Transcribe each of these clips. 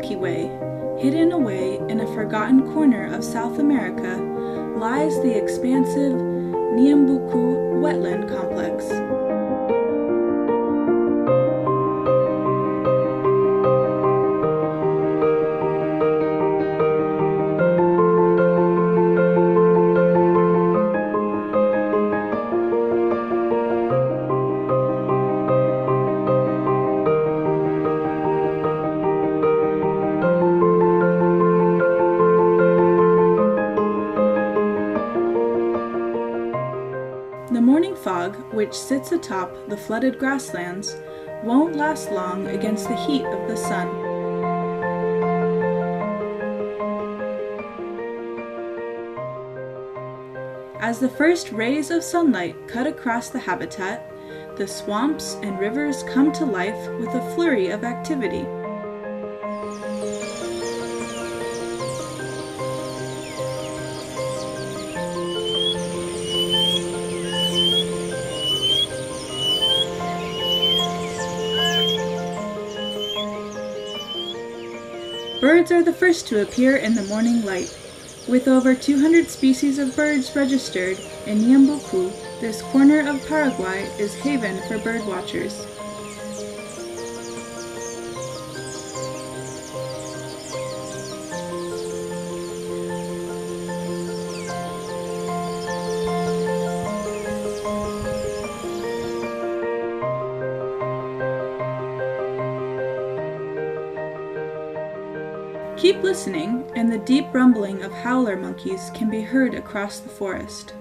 Milky Way, hidden away in a forgotten corner of South America, lies the expansive Ñeembubú wetland complex. The morning fog, which sits atop the flooded grasslands, won't last long against the heat of the sun. As the first rays of sunlight cut across the habitat, the swamps and rivers come to life with a flurry of activity. Birds are the first to appear in the morning light. With over 200 species of birds registered in Ñeembubú, this corner of Paraguay is haven for birdwatchers. Keep listening, and the deep rumbling of howler monkeys can be heard across the forest.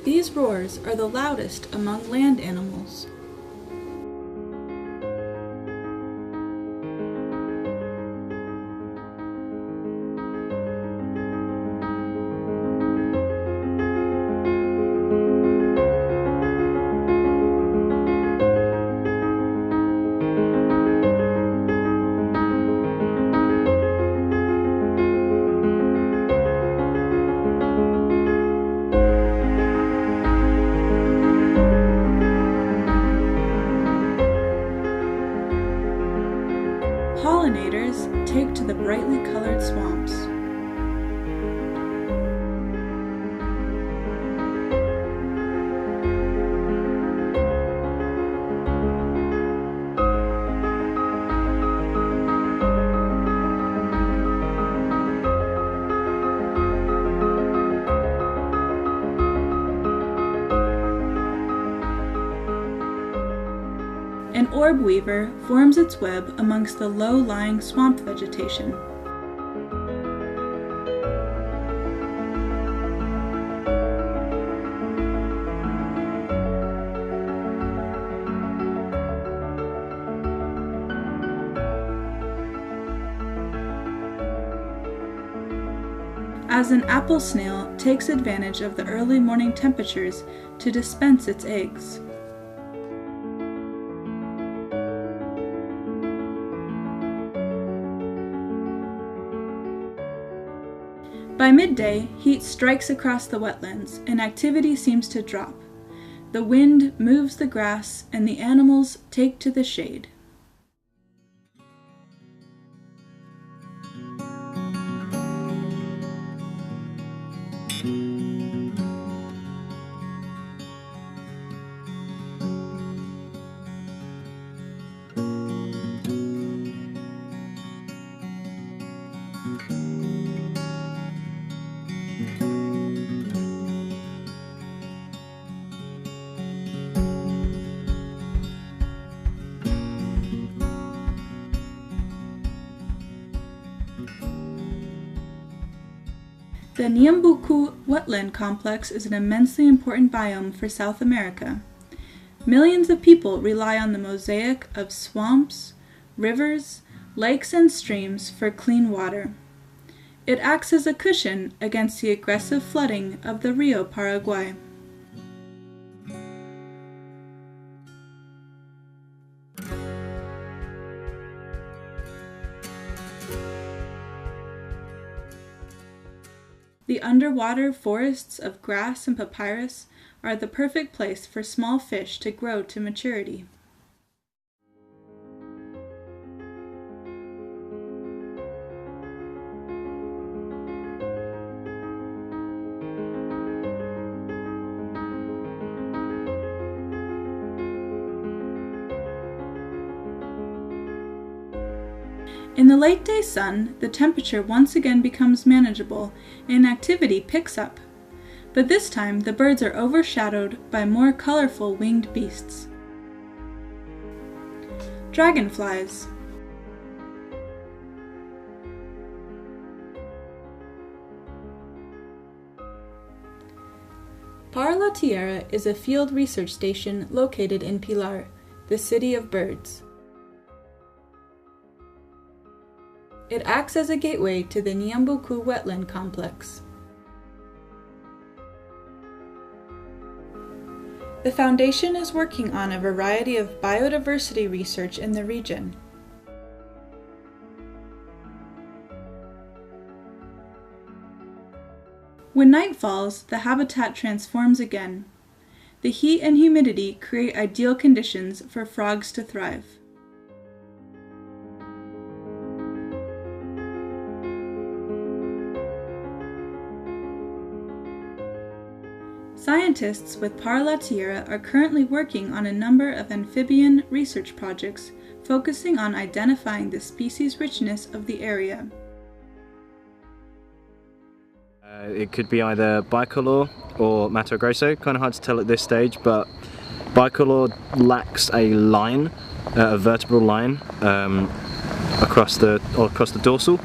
These roars are the loudest among land animals. Pollinators take to the brightly colored swamps. An orb weaver forms its web amongst the low-lying swamp vegetation. As an apple snail takes advantage of the early morning temperatures to dispense its eggs. By midday, heat strikes across the wetlands, and activity seems to drop. The wind moves the grass, and the animals take to the shade. The Ñeembubú wetland complex is an immensely important biome for South America. Millions of people rely on the mosaic of swamps, rivers, lakes, and streams for clean water. It acts as a cushion against the aggressive flooding of the Rio Paraguay. The underwater forests of grass and papyrus are the perfect place for small fish to grow to maturity. In the late day sun, the temperature once again becomes manageable and activity picks up. But this time the birds are overshadowed by more colorful winged beasts. Dragonflies. Para la Tierra is a field research station located in Pilar, the city of birds. It acts as a gateway to the Ñeembubú wetland complex. The Foundation is working on a variety of biodiversity research in the region. When night falls, the habitat transforms again. The heat and humidity create ideal conditions for frogs to thrive. Scientists with Para la Tierra are currently working on a number of amphibian research projects focusing on identifying the species richness of the area. It could be either bicolor or Mato Grosso, kind of hard to tell at this stage, but bicolor lacks a line, a vertebral line across the dorsal.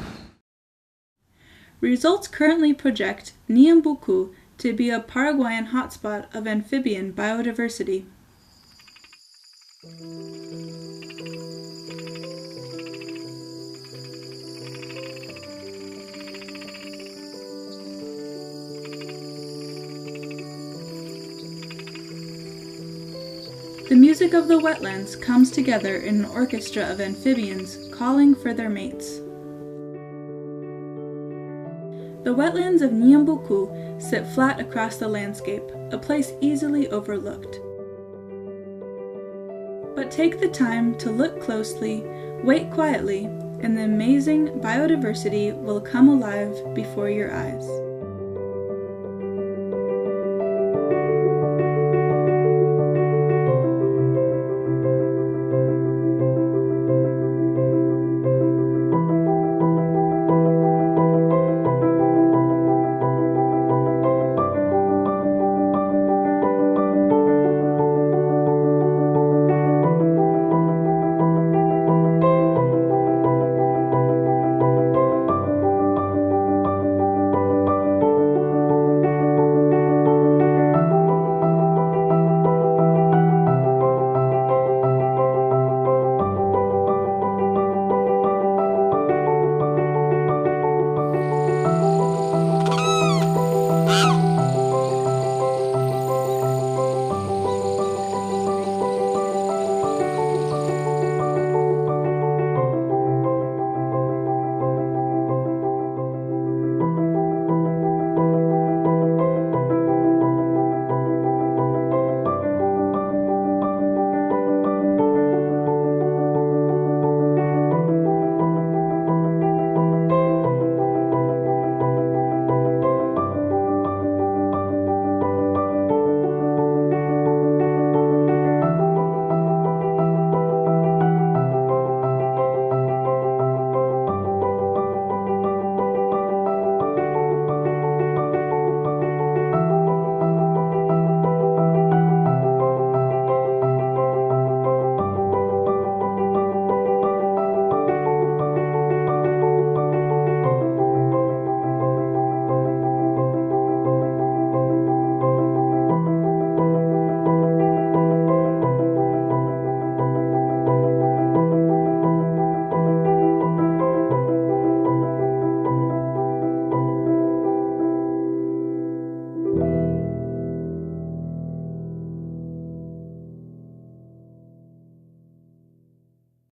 Results currently project Ñeembubú to be a Paraguayan hotspot of amphibian biodiversity. The music of the wetlands comes together in an orchestra of amphibians calling for their mates. The wetlands of Ñeembubú sit flat across the landscape, a place easily overlooked. But take the time to look closely, wait quietly, and the amazing biodiversity will come alive before your eyes.